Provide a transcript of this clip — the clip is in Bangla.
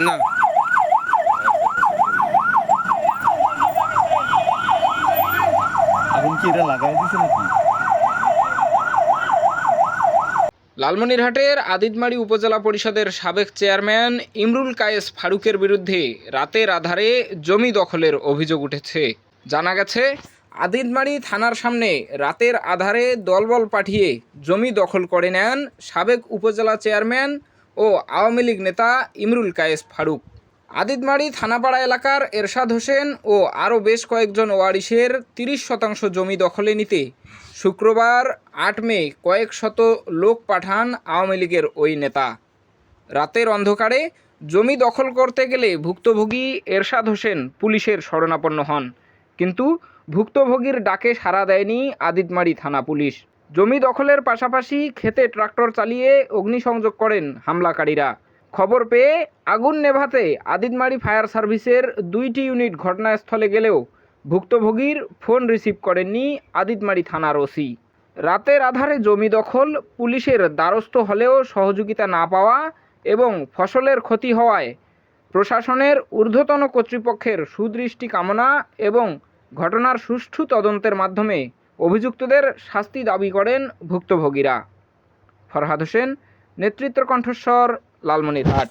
না। আগুন কি এটা লাগাই দিছে নাকি? লালমনিরহাটের আদিতমারি উপজেলা পরিষদের সাবেক চেয়ারম্যান ইমরুল কায়েস ফারুকের বিরুদ্ধে রাতের আধারে জমি দখলের অভিযোগ উঠেছে। জানা গেছে, আদিতমারি থানার সামনে রাতের আধারে দলবল পাঠিয়ে জমি দখল করে নেন সাবেক উপজেলা চেয়ারম্যান ও আওয়ামী লীগ নেতা ইমরুল কায়েস ফারুক। আদিতমারি থানাপাড়া এলাকার এরশাদ হোসেন ও আরও বেশ কয়েকজন ওয়ারিশের 30% জমি দখলে নিতে শুক্রবার 8 মে কয়েক শত লোক পাঠান আওয়ামী লীগের ওই নেতা। রাতের অন্ধকারে জমি দখল করতে গেলে ভুক্তভোগী এরশাদ হোসেন পুলিশের শরণাপন্ন হন, কিন্তু ভুক্তভোগীর ডাকে সাড়া দেয়নি আদিতমারি থানা পুলিশ। জমি দখলের পাশাপাশি ক্ষেতে ট্রাক্টর চালিয়ে অগ্নিসংযোগ করেন হামলাকারীরা। খবর পেয়ে আগুন নেভাতে আদিতমারি ফায়ার সার্ভিসের 2টি ইউনিট ঘটনাস্থলে গেলেও ভুক্তভোগীর ফোন রিসিভ করেননি আদিতমারি থানার ওসি। রাতের আধারে জমি দখল, পুলিশের দ্বারস্থ হলেও সহযোগিতা না পাওয়া এবং ফসলের ক্ষতি হওয়ায় প্রশাসনের ঊর্ধ্বতন কর্তৃপক্ষের সুদৃষ্টি কামনা এবং ঘটনার সুষ্ঠু তদন্তের মাধ্যমে অভিযুক্তদের শাস্তি দাবি করেন ভুক্তভোগীরা। ফরহাদ হোসেন, নেতৃত্ব কণ্ঠস্বর, লালমনিরহাট।